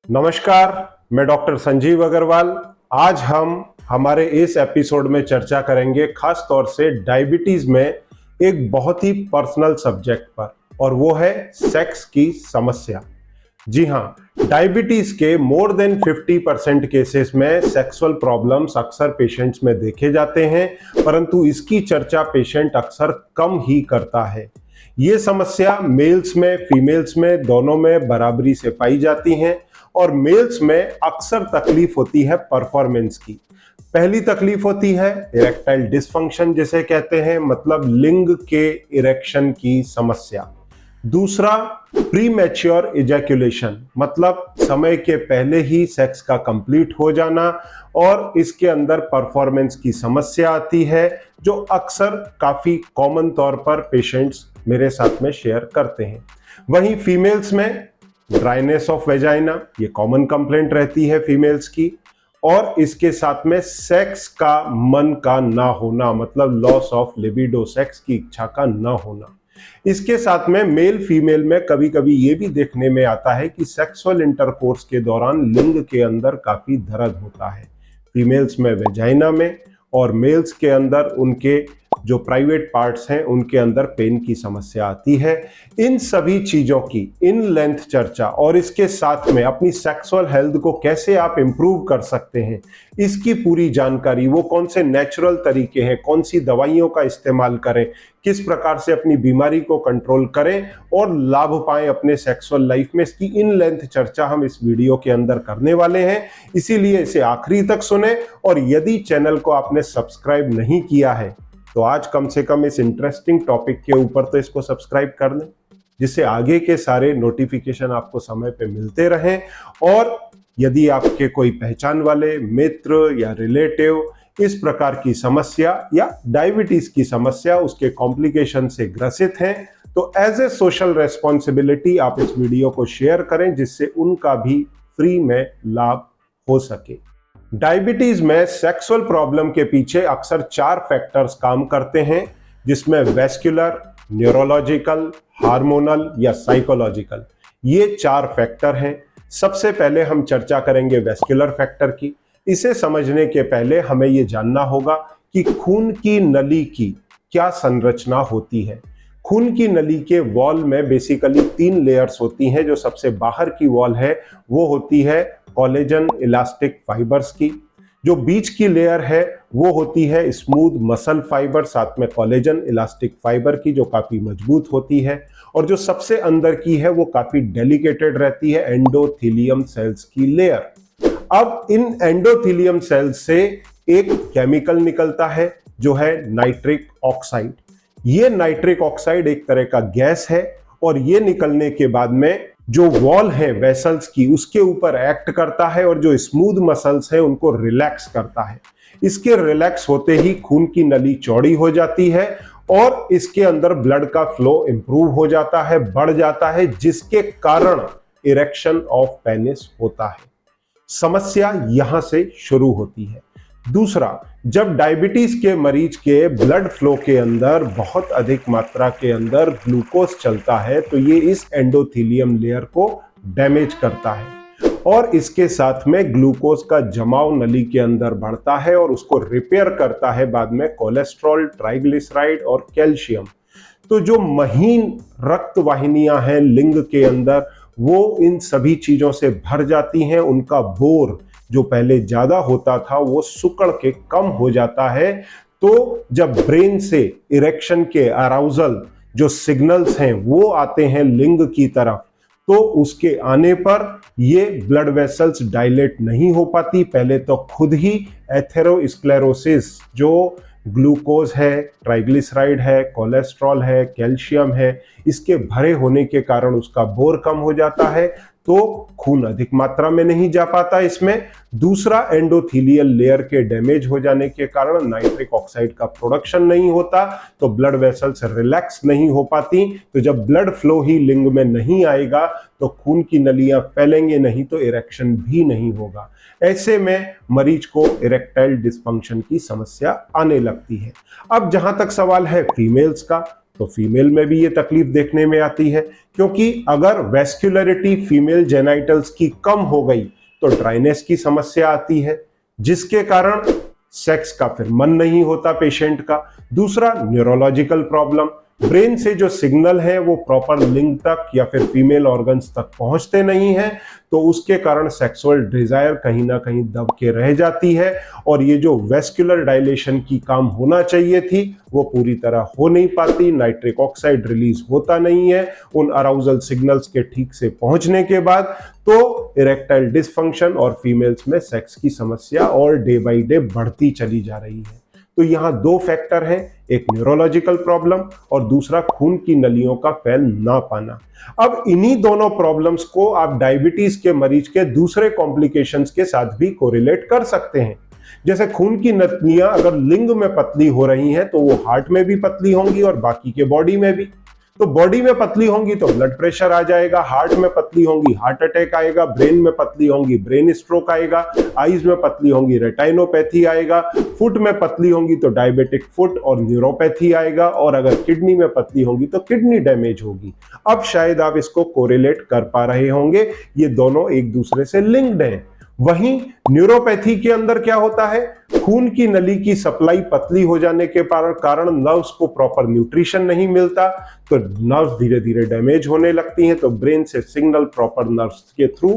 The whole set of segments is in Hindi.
नमस्कार, मैं डॉक्टर संजीव अग्रवाल। आज हम हमारे इस एपिसोड में चर्चा करेंगे खास तौर से डायबिटीज में एक बहुत ही पर्सनल सब्जेक्ट पर, और वो है सेक्स की समस्या। जी हाँ, डायबिटीज के मोर देन 50% केसेस में सेक्सुअल प्रॉब्लम्स अक्सर पेशेंट्स में देखे जाते हैं, परंतु इसकी चर्चा पेशेंट अक्सर कम ही करता है। ये समस्या मेल्स में फीमेल्स में दोनों में बराबरी से पाई जाती हैं, और मेल्स में अक्सर तकलीफ होती है परफॉर्मेंस की। पहली तकलीफ होती है इरेक्टाइल डिसफंक्शन जिसे कहते हैं, मतलब लिंग के इरेक्शन की समस्या। दूसरा प्रीमैच्योर इजैक्यूलेशन, मतलब समय के पहले ही सेक्स का कंप्लीट हो जाना, और इसके अंदर परफॉर्मेंस की समस्या आती है जो अक्सर काफी कॉमन तौर पर पेशेंट्स मेरे साथ में शेयर करते हैं। वहीं फीमेल्स में ड्राइनेस ऑफ वेजाइना, ये कॉमन कंप्लेंट रहती है फीमेल्स की, और इसके साथ में सेक्स का मन का ना होना, मतलब लॉस ऑफ लिबिडो, सेक्स की इच्छा का ना होना। इसके साथ में मेल फीमेल में कभी कभी ये भी देखने में आता है कि सेक्सुअल इंटरकोर्स के दौरान लिंग के अंदर काफी दर्द होता है। फीमेल्स में वेजाइना में, और मेल्स के अंदर उनके जो प्राइवेट पार्ट्स हैं उनके अंदर पेन की समस्या आती है। इन सभी चीजों की इन लेंथ चर्चा, और इसके साथ में अपनी सेक्सुअल हेल्थ को कैसे आप इंप्रूव कर सकते हैं, इसकी पूरी जानकारी, वो कौन से नेचुरल तरीके हैं, कौन सी दवाइयों का इस्तेमाल करें, किस प्रकार से अपनी बीमारी को कंट्रोल करें और लाभ पाएं अपने सेक्सुअल लाइफ में, इसकी इन लेंथ चर्चा हम इस वीडियो के अंदर करने वाले हैं। इसीलिए इसे आखिरी तक सुने, और यदि चैनल को आपने सब्सक्राइब नहीं किया है तो आज कम से कम इस इंटरेस्टिंग टॉपिक के ऊपर तो इसको सब्सक्राइब कर लें, जिससे आगे के सारे नोटिफिकेशन आपको समय पे मिलते रहें। और यदि आपके कोई पहचान वाले मित्र या रिलेटिव इस प्रकार की समस्या या डायबिटीज की समस्या, उसके कॉम्प्लिकेशन से ग्रसित हैं, तो एज ए सोशल रेस्पॉन्सिबिलिटी आप इस वीडियो को शेयर करें, जिससे उनका भी फ्री में लाभ हो सके। डायबिटीज में सेक्सुअल प्रॉब्लम के पीछे अक्सर 4 फैक्टर्स काम करते हैं, जिसमें वेस्कुलर, न्यूरोलॉजिकल, हार्मोनल या साइकोलॉजिकल, ये 4 फैक्टर हैं। सबसे पहले हम चर्चा करेंगे वेस्कुलर फैक्टर की। इसे समझने के पहले हमें यह जानना होगा कि खून की नली की क्या संरचना होती है। खून की नली के वॉल में बेसिकली 3 लेयर्स होती हैं। जो सबसे बाहर की वॉल है वो होती है कोलेजन इलास्टिक फाइबर्स की। जो बीच की लेयर है वो होती है स्मूथ मसल फाइबर, साथ में कोलेजन इलास्टिक फाइबर की, जो काफी मजबूत होती है। और जो सबसे अंदर की है वो काफी डेलिकेटेड रहती है, एंडोथेलियम सेल्स की लेयर। अब इन एंडोथेलियम सेल्स से एक केमिकल निकलता है जो है नाइट्रिक ऑक्साइड। ये नाइट्रिक ऑक्साइड एक तरह का गैस है, और ये निकलने के बाद में जो वॉल है वेसल्स की उसके ऊपर एक्ट करता है, और जो स्मूथ मसल्स है उनको रिलैक्स करता है। इसके रिलैक्स होते ही खून की नली चौड़ी हो जाती है, और इसके अंदर ब्लड का फ्लो इंप्रूव हो जाता है, बढ़ जाता है, जिसके कारण इरेक्शन ऑफ पेनिस होता है। समस्या यहां से शुरू होती है। दूसरा, जब डायबिटीज के मरीज के ब्लड फ्लो के अंदर बहुत अधिक मात्रा के अंदर ग्लूकोज चलता है, तो ये इस एंडोथेलियम लेयर को डैमेज करता है, और इसके साथ में ग्लूकोज का जमाव नली के अंदर बढ़ता है, और उसको रिपेयर करता है बाद में कोलेस्ट्रॉल, ट्राइग्लिसराइड और कैल्शियम। तो जो महीन रक्त वाहिनियां हैं लिंग के अंदर, वो इन सभी चीजों से भर जाती हैं। उनका बोर जो पहले ज्यादा होता था वो सुकड़ के कम हो जाता है। तो जब ब्रेन से इरेक्शन के अराउजल जो सिग्नल्स हैं वो आते हैं लिंग की तरफ, तो उसके आने पर ये ब्लड वेसल्स डायलेट नहीं हो पाती। पहले तो खुद ही एथेरोस्क्लेरोसिस, जो ग्लूकोज है, ट्राइग्लिसराइड है, कोलेस्ट्रॉल है, कैल्शियम है, इसके भरे होने के कारण उसका बोर कम हो जाता है, तो खून अधिक मात्रा में नहीं जा पाता इसमें। दूसरा, एंडोथेलियल लेयर के डैमेज हो जाने के कारण नाइट्रिक ऑक्साइड का प्रोडक्शन नहीं होता, तो ब्लड वेसल्स रिलैक्स नहीं हो पाती। तो जब ब्लड फ्लो ही लिंग में नहीं आएगा तो खून की नलियां फैलेंगे नहीं, तो इरेक्शन भी नहीं होगा। ऐसे में मरीज को इरेक्टाइल डिसफंक्शन की समस्या आने लगती है। अब जहां तक सवाल है फीमेल्स का, तो फीमेल में भी ये तकलीफ देखने में आती है, क्योंकि अगर वेस्कुलरिटी फीमेल जेनाइटल्स की कम हो गई तो ड्राइनेस की समस्या आती है, जिसके कारण सेक्स का फिर मन नहीं होता पेशेंट का। दूसरा, न्यूरोलॉजिकल प्रॉब्लम, ब्रेन से जो सिग्नल है वो प्रॉपर लिंग तक या फिर फीमेल ऑर्गन्स तक पहुंचते नहीं हैं, तो उसके कारण सेक्सुअल डिजायर कहीं ना कहीं दब के रह जाती है, और ये जो वेस्कुलर डायलेशन की काम होना चाहिए थी वो पूरी तरह हो नहीं पाती। नाइट्रिक ऑक्साइड रिलीज होता नहीं है उन अराउजल सिग्नल्स के ठीक से पहुंचने के बाद, तो इरेक्टाइल डिसफंक्शन और फीमेल्स में सेक्स की समस्या और डे बाय डे बढ़ती चली जा रही है। तो यहाँ दो फैक्टर हैं, एक न्यूरोलॉजिकल प्रॉब्लम और दूसरा खून की नलियों का फैल ना पाना। अब इन्हीं दोनों प्रॉब्लम्स को आप डायबिटीज के मरीज के दूसरे कॉम्प्लिकेशंस के साथ भी कोरिलेट कर सकते हैं। जैसे खून की नलियां अगर लिंग में पतली हो रही हैं तो वो हार्ट में भी पतली होंगी और बाकी के बॉडी में भी। तो बॉडी में पतली होंगी तो ब्लड प्रेशर आ जाएगा, हार्ट में पतली होंगी हार्ट अटैक आएगा, ब्रेन में पतली होंगी ब्रेन स्ट्रोक आएगा, आईज में पतली होंगी रेटाइनोपैथी आएगा, फुट में पतली होंगी तो डायबिटिक फुट और न्यूरोपैथी आएगा, और अगर किडनी में पतली होंगी तो किडनी डैमेज होगी। अब शायद आप इसको कोरिलेट कर पा रहे होंगे, ये दोनों एक दूसरे से लिंक्ड हैं। वहीं न्यूरोपैथी के अंदर क्या होता है, खून की नली की सप्लाई पतली हो जाने के कारण नर्व्स को प्रॉपर न्यूट्रिशन नहीं मिलता, तो नर्व्स धीरे धीरे डैमेज होने लगती हैं, तो ब्रेन से सिग्नल प्रॉपर नर्व्स के थ्रू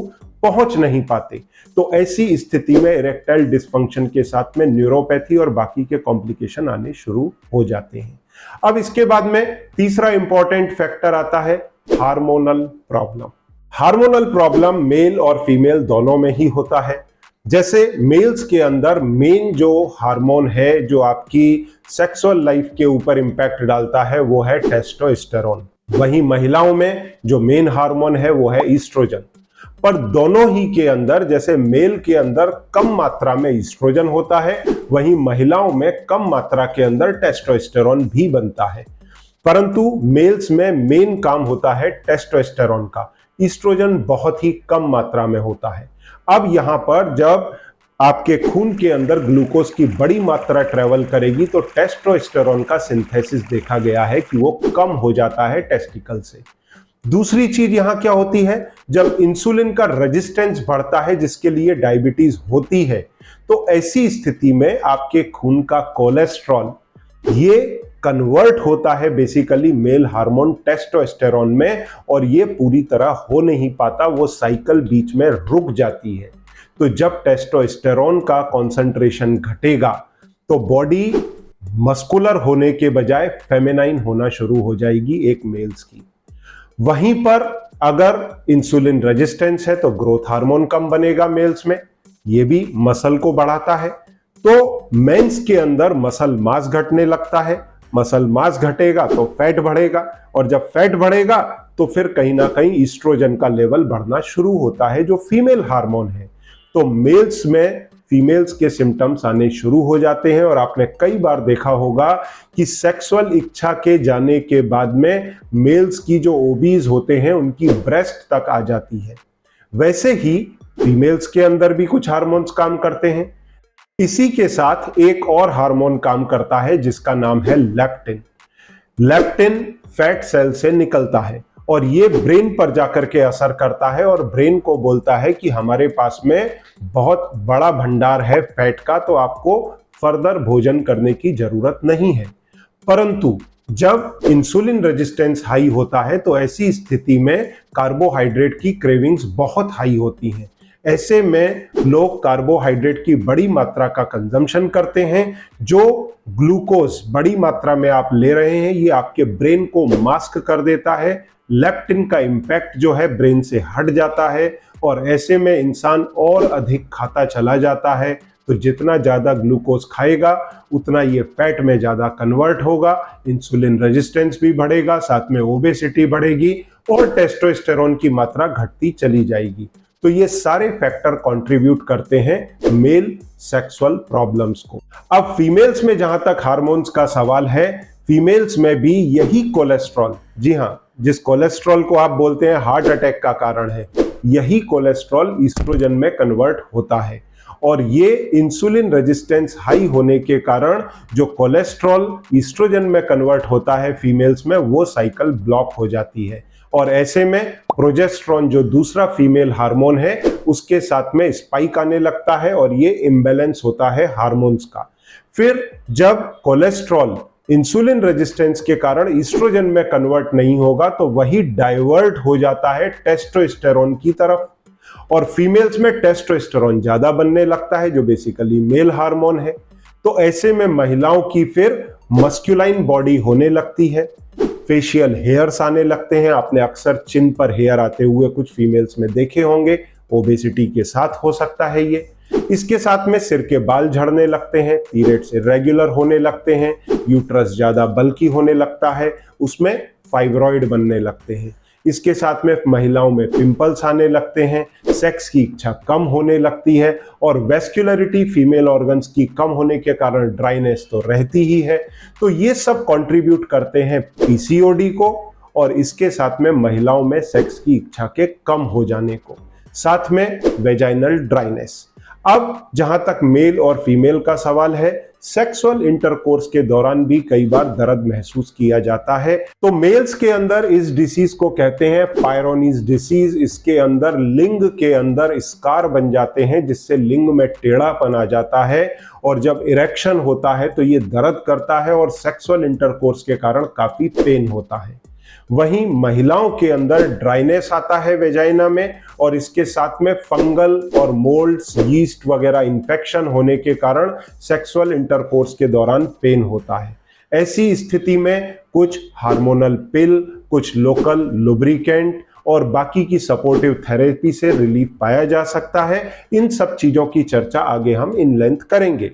पहुंच नहीं पाते। तो ऐसी स्थिति में इरेक्टाइल डिसफंक्शन के साथ में न्यूरोपैथी और बाकी के कॉम्प्लिकेशन आने शुरू हो जाते हैं। अब इसके बाद में तीसरा इंपॉर्टेंट फैक्टर आता है hormonal problem. Hormonal problem male और फीमेल दोनों में ही होता है। जैसे मेल्स के अंदर मेन जो हार्मोन है जो आपकी सेक्सुअल लाइफ के ऊपर इंपैक्ट डालता है वो है टेस्टोस्टेरोन। वहीं महिलाओं में जो मेन हार्मोन है वो है ईस्ट्रोजन। पर दोनों ही के अंदर, जैसे मेल के अंदर कम मात्रा में ईस्ट्रोजन होता है, वहीं महिलाओं में कम मात्रा के अंदर टेस्टोस्टेरोन भी बनता है। परंतु मेल्स में मेन काम होता है टेस्टोस्टेरोन का, ईस्ट्रोजन बहुत ही कम मात्रा में होता है। अब यहां पर जब आपके खून के अंदर ग्लूकोज की बड़ी मात्रा ट्रेवल करेगी तो टेस्टोस्टेरोन का सिंथेसिस देखा गया है कि वो कम हो जाता है टेस्टिकल से। दूसरी चीज यहां क्या होती है, जब इंसुलिन का रेजिस्टेंस बढ़ता है जिसके लिए डायबिटीज होती है, तो ऐसी स्थिति में आपके खून का कोलेस्ट्रॉल ये कन्वर्ट होता है बेसिकली मेल हार्मोन टेस्टोस्टेरोन में, और ये पूरी तरह हो नहीं पाता, वो साइकिल बीच में रुक जाती है। तो जब टेस्टोस्टेरोन का कॉन्सेंट्रेशन घटेगा तो बॉडी मस्कुलर होने के बजाय फेमिनाइन होना शुरू हो जाएगी एक मेल्स की। वहीं पर अगर इंसुलिन रेजिस्टेंस है तो ग्रोथ हार्मोन कम बनेगा मेल्स में, ये भी मसल को बढ़ाता है। तो मेंस के अंदर मसल मास घटने लगता है, मसल मास घटेगा तो फैट बढ़ेगा, और जब फैट बढ़ेगा तो फिर कहीं ना कहीं ईस्ट्रोजन का लेवल बढ़ना शुरू होता है जो फीमेल हार्मोन है। तो मेल्स में फीमेल्स के सिम्टम्स आने शुरू हो जाते हैं, और आपने कई बार देखा होगा कि सेक्सुअल इच्छा के जाने के बाद में मेल्स की जो ओबीज होते हैं उनकी ब्रेस्ट तक आ जाती है। वैसे ही फीमेल्स के अंदर भी कुछ हार्मोन्स काम करते हैं। इसी के साथ एक और हार्मोन काम करता है जिसका नाम है लेप्टिन। लेप्टिन फैट सेल से निकलता है और ये ब्रेन पर जाकर के असर करता है, और ब्रेन को बोलता है कि हमारे पास में बहुत बड़ा भंडार है फैट का, तो आपको फर्दर भोजन करने की जरूरत नहीं है। परंतु जब इंसुलिन रेजिस्टेंस हाई होता है तो ऐसी स्थिति में कार्बोहाइड्रेट की क्रेविंग्स बहुत हाई होती हैं। ऐसे में लोग कार्बोहाइड्रेट की बड़ी मात्रा का कंजम्पशन करते हैं। जो ग्लूकोज बड़ी मात्रा में आप ले रहे हैं ये आपके ब्रेन को मास्क कर देता है, लेप्टिन का इंपैक्ट जो है ब्रेन से हट जाता है, और ऐसे में इंसान और अधिक खाता चला जाता है। तो जितना ज्यादा ग्लूकोज खाएगा उतना ये फैट में ज्यादा कन्वर्ट होगा, इंसुलिन रेजिस्टेंस भी बढ़ेगा, साथ में ओबेसिटी बढ़ेगी और टेस्टोस्टेरोन की मात्रा घटती चली जाएगी। तो ये सारे फैक्टर कंट्रीब्यूट करते हैं मेल सेक्सुअल प्रॉब्लम्स को। अब फीमेल्स में जहां तक हार्मोन्स का सवाल है, फीमेल्स में भी यही कोलेस्ट्रॉल, जी हां, जिस कोलेस्ट्रॉल को आप बोलते हैं हार्ट अटैक का कारण है, यही कोलेस्ट्रॉल ईस्ट्रोजन में कन्वर्ट होता है और ये इंसुलिन रेजिस्टेंस हाई होने के कारण जो कोलेस्ट्रॉल ईस्ट्रोजन में कन्वर्ट होता है फीमेल्स में, वो साइकिल ब्लॉक हो जाती है और ऐसे में प्रोजेस्टेरोन जो दूसरा फीमेल हार्मोन है उसके साथ में स्पाइक आने लगता है और ये इम्बैलेंस होता है हार्मोन्स का। फिर जब कोलेस्ट्रॉल इंसुलिन रेजिस्टेंस के कारण ईस्ट्रोजन में कन्वर्ट नहीं होगा तो वही डाइवर्ट हो जाता है टेस्टोस्टेरोन की तरफ और फीमेल्स में टेस्टोस्टेरोन ज्यादा बनने लगता है जो बेसिकली मेल हार्मोन है। तो ऐसे में महिलाओं की फिर मस्कुलाइन बॉडी होने लगती है, फेशियल हेयर्स आने लगते हैं। आपने अक्सर चिन पर हेयर आते हुए कुछ फीमेल्स में देखे होंगे, ओबेसिटी के साथ हो सकता है ये। इसके साथ में सिर के बाल झड़ने लगते हैं, पीरियड्स इरेगुलर होने लगते हैं, यूट्रस ज्यादा बल्की होने लगता है, उसमें फाइब्रॉइड बनने लगते हैं। इसके साथ में महिलाओं में पिंपल्स आने लगते हैं, सेक्स की इच्छा कम होने लगती है और वेस्कुलरिटी फीमेल ऑर्गन्स की कम होने के कारण ड्राइनेस तो रहती ही है। तो ये सब कंट्रीब्यूट करते हैं पीसीओडी को और इसके साथ में महिलाओं में सेक्स की इच्छा के कम हो जाने को, साथ में वेजाइनल ड्राइनेस। अब जहां तक मेल और फीमेल का सवाल है, सेक्सुअल इंटरकोर्स के दौरान भी कई बार दर्द महसूस किया जाता है। तो मेल्स के अंदर इस डिसीज को कहते हैं पायरोनीज डिसीज। इसके अंदर लिंग के अंदर स्कार बन जाते हैं जिससे लिंग में टेढ़ापन आ जाता है और जब इरेक्शन होता है तो ये दर्द करता है और सेक्सुअल इंटरकोर्स के कारण काफी पेन होता है। वहीं महिलाओं के अंदर ड्राइनेस आता है वेजाइना में और इसके साथ में फंगल और मोल्ड्स, यीस्ट वगैरह इन्फेक्शन होने के कारण सेक्सुअल इंटरकोर्स के दौरान पेन होता है। ऐसी स्थिति में कुछ हार्मोनल पिल, कुछ लोकल लुब्रिकेंट और बाकी की सपोर्टिव थेरेपी से रिलीफ पाया जा सकता है। इन सब चीजों की चर्चा आगे हम इन लेंथ करेंगे।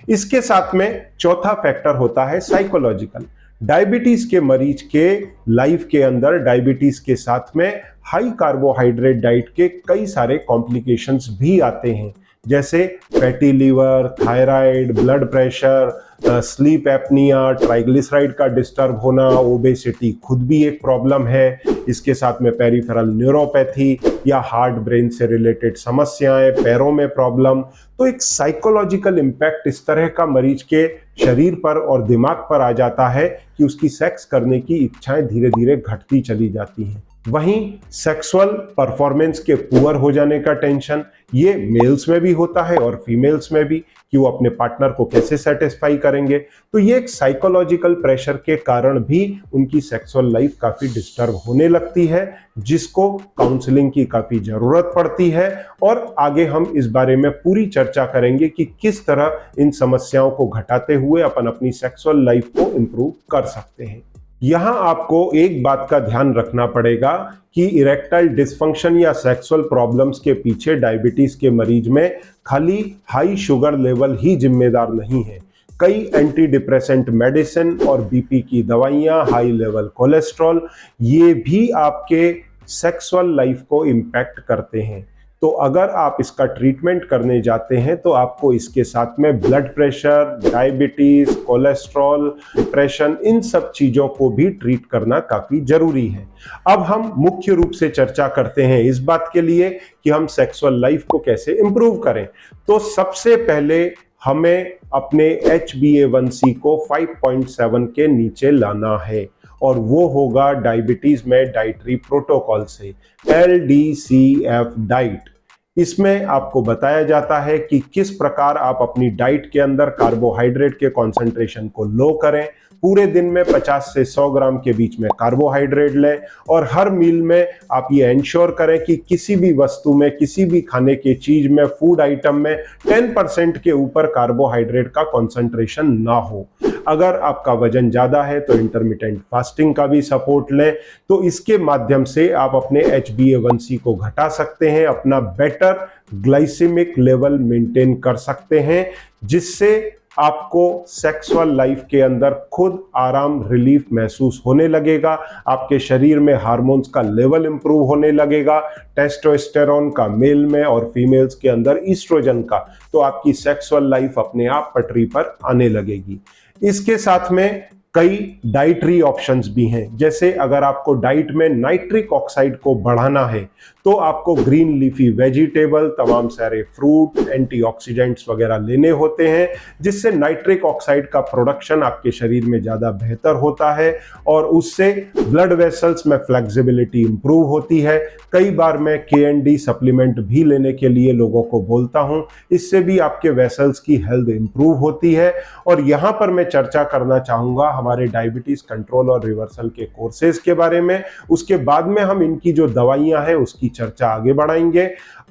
इसके साथ में चौथा फैक्टर होता है साइकोलॉजिकल। डायबिटीज के मरीज के लाइफ के अंदर डायबिटीज के साथ में हाई कार्बोहाइड्रेट डाइट के कई सारे कॉम्प्लिकेशंस भी आते हैं, जैसे fatty liver, thyroid, blood pressure, sleep apnea, triglyceride का डिस्टर्ब होना, ओबेसिटी खुद भी एक प्रॉब्लम है। इसके साथ में पेरिफेरल न्यूरोपैथी या हार्ट ब्रेन से रिलेटेड समस्याएं, पैरों में प्रॉब्लम। तो एक साइकोलॉजिकल इम्पैक्ट इस तरह का मरीज के शरीर पर और दिमाग पर आ जाता है कि उसकी सेक्स करने की इच्छाएं धीरे धीरे घटती चली जाती हैं। वहीं सेक्सुअल परफॉर्मेंस के पुअर हो जाने का टेंशन, ये मेल्स में भी होता है और फीमेल्स में भी, कि वो अपने पार्टनर को कैसे सेटिस्फाई करेंगे। तो ये एक साइकोलॉजिकल प्रेशर के कारण भी उनकी सेक्सुअल लाइफ काफी डिस्टर्ब होने लगती है, जिसको काउंसलिंग की काफी जरूरत पड़ती है। और आगे हम इस बारे में पूरी चर्चा करेंगे कि किस तरह इन समस्याओं को घटाते हुए अपन अपनी सेक्सुअल लाइफ को इंप्रूव कर सकते हैं। यहां आपको एक बात का ध्यान रखना पड़ेगा कि इरेक्टाइल डिसफंक्शन या सेक्सुअल प्रॉब्लम्स के पीछे डायबिटीज के मरीज में खाली हाई शुगर लेवल ही जिम्मेदार नहीं है। कई एंटी डिप्रेसेंट मेडिसिन और बीपी की दवाइयां, हाई लेवल कोलेस्ट्रॉल, ये भी आपके सेक्सुअल लाइफ को इम्पैक्ट करते हैं। तो अगर आप इसका ट्रीटमेंट करने जाते हैं तो आपको इसके साथ में blood pressure, diabetes, cholesterol, depression, इन सब चीजों को भी ट्रीट करना काफी जरूरी है। अब हम मुख्य रूप से चर्चा करते हैं इस बात के लिए कि हम सेक्सुअल लाइफ को कैसे इंप्रूव करें। तो सबसे पहले हमें अपने HbA1c को 5.7 के नीचे लाना है और वो होगा डायबिटीज में डाइटरी प्रोटोकॉल से, LDCF डाइट। इसमें आपको बताया जाता है कि किस प्रकार आप अपनी डाइट के अंदर कार्बोहाइड्रेट के कॉन्सेंट्रेशन को लो करें। पूरे दिन में 50 से 100 ग्राम के बीच में कार्बोहाइड्रेट लें और हर मील में आप ये इंश्योर करें कि किसी भी वस्तु में, किसी भी खाने की चीज में, फूड आइटम में 10% के ऊपर कार्बोहाइड्रेट का कॉन्सेंट्रेशन ना हो। अगर आपका वजन ज्यादा है तो इंटरमिटेंट फास्टिंग का भी सपोर्ट लें। तो इसके माध्यम से आप अपने HbA1c को घटा सकते हैं, अपना बेटर ग्लाइसेमिक लेवल मेंटेन कर सकते हैं, जिससे आपको सेक्सुअल लाइफ के अंदर खुद आराम, रिलीफ महसूस होने लगेगा। आपके शरीर में हार्मोन्स का लेवल इंप्रूव होने लगेगा, टेस्टोस्टेरोन का मेल में और फीमेल्स के अंदर ईस्ट्रोजन का। तो आपकी सेक्सुअल लाइफ अपने आप पटरी पर आने लगेगी। इसके साथ में कई डाइटरी ऑप्शंस भी हैं, जैसे अगर आपको डाइट में नाइट्रिक ऑक्साइड को बढ़ाना है तो आपको ग्रीन लीफी वेजिटेबल, तमाम सारे फ्रूट, एंटीऑक्सीडेंट्स वगैरह लेने होते हैं, जिससे नाइट्रिक ऑक्साइड का प्रोडक्शन आपके शरीर में ज़्यादा बेहतर होता है और उससे ब्लड वेसल्स में फ्लेक्सिबिलिटी इंप्रूव होती है। कई बार मैं KND सप्लीमेंट भी लेने के लिए लोगों को बोलता हूं, इससे भी आपके वेसल्स की हेल्थ इंप्रूव होती है। और यहां पर मैं चर्चा करना चाहूंगा हमारे डायबिटीज कंट्रोल और रिवर्सल के कोर्सेज के बारे में। उसके बाद में हम इनकी जो दवाइयां हैं उसकी चर्चा आगे बढ़ाएंगे।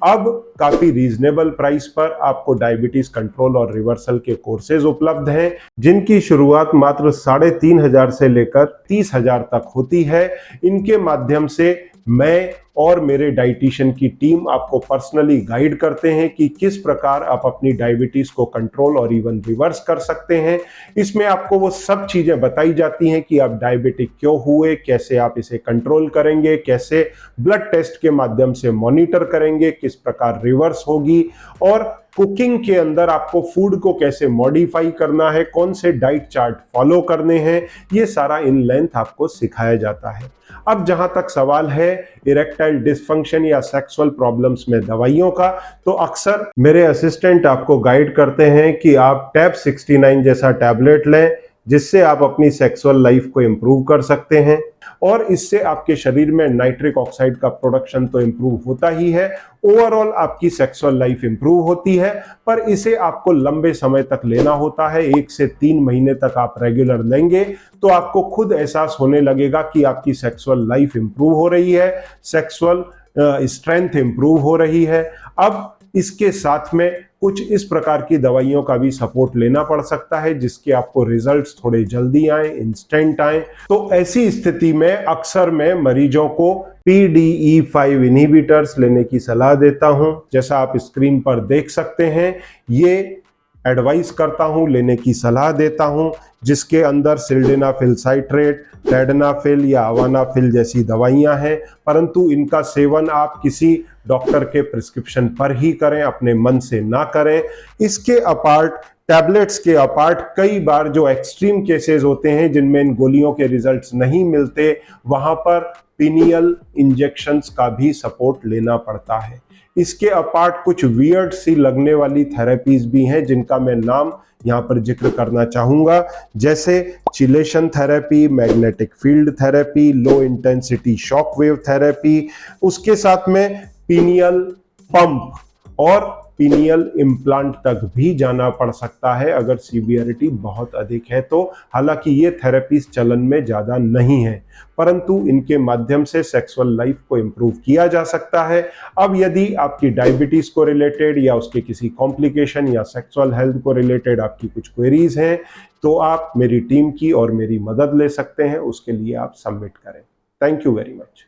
अब काफी रीजनेबल प्राइस पर आपको डायबिटीज कंट्रोल और रिवर्सल के कोर्सेज उपलब्ध हैं, जिनकी शुरुआत मात्र 3,500 से लेकर 30,000 तक होती है। इनके माध्यम से मैं और मेरे डाइटिशियन की टीम आपको पर्सनली गाइड करते हैं कि किस प्रकार आप अपनी डायबिटीज को कंट्रोल और इवन रिवर्स कर सकते हैं। इसमें आपको वो सब चीजें बताई जाती हैं कि आप डायबिटिक क्यों हुए, कैसे आप इसे कंट्रोल करेंगे, कैसे ब्लड टेस्ट के माध्यम से मॉनिटर करेंगे, किस प्रकार रिवर्स होगी, और कुकिंग के अंदर आपको फूड को कैसे मॉडिफाई करना है, कौन से डाइट चार्ट फॉलो करने हैं, ये सारा इन लेंथ आपको सिखाया जाता है। अब जहां तक सवाल है इरेक्टाइल डिसफंक्शन या सेक्सुअल प्रॉब्लम्स में दवाइयों का, तो अक्सर मेरे असिस्टेंट आपको गाइड करते हैं कि आप टैब 69 जैसा टैबलेट लें, जिससे आप अपनी सेक्सुअल लाइफ को इंप्रूव कर सकते हैं। और इससे आपके शरीर में नाइट्रिक ऑक्साइड का प्रोडक्शन तो इंप्रूव होता ही है, ओवरऑल आपकी सेक्सुअल लाइफ इंप्रूव होती है। पर इसे आपको लंबे समय तक लेना होता है, 1 से 3 महीने तक आप रेगुलर लेंगे तो आपको खुद एहसास होने लगेगा कि आपकी सेक्सुअल लाइफ इंप्रूव हो रही है, सेक्सुअल स्ट्रेंथ इंप्रूव हो रही है। अब इसके साथ में कुछ इस प्रकार की दवाइयों का भी सपोर्ट लेना पड़ सकता है, जिसके आपको रिजल्ट्स थोड़े जल्दी आए, इंस्टेंट आए। तो ऐसी स्थिति में अक्सर मैं मरीजों को PDE5 इनहिबिटर्स लेने की सलाह देता हूं। जैसा आप स्क्रीन पर देख सकते हैं, ये एडवाइस करता हूं, लेने की सलाह देता हूं, जिसके अंदर सिल्डेनाफिल साइट्रेट, टेडनाफिल या अवानाफिल जैसी दवाइयां हैं। परंतु इनका सेवन आप किसी डॉक्टर के प्रिस्क्रिप्शन पर ही करें, अपने मन से ना करें। इसके अपार्ट, टैबलेट्स के अपार्ट, कई बार जो एक्सट्रीम केसेस होते हैं जिनमें इन गोलियों के रिजल्ट्स नहीं मिलते, वहां पर पिनियल इंजेक्शंस का भी सपोर्ट लेना पड़ता है। इसके अपार्ट कुछ वियर्ड सी लगने वाली थेरेपीज भी हैं, जिनका मैं नाम यहाँ पर जिक्र करना चाहूंगा, जैसे chelation therapy, magnetic field therapy, low intensity shock wave therapy, उसके साथ में पिनियल पंप और पिनियल इम्प्लांट तक भी जाना पड़ सकता है अगर सीवियरिटी बहुत अधिक है तो। हालांकि ये थेरेपीज चलन में ज़्यादा नहीं है, परंतु इनके माध्यम से सेक्सुअल लाइफ को इम्प्रूव किया जा सकता है। अब यदि आपकी डायबिटीज़ को रिलेटेड या उसके किसी कॉम्प्लिकेशन या सेक्सुअल हेल्थ को रिलेटेड आपकी कुछ क्वेरीज हैं, तो आप मेरी टीम की और मेरी मदद ले सकते हैं। उसके लिए आप सबमिट करें। Thank you very much.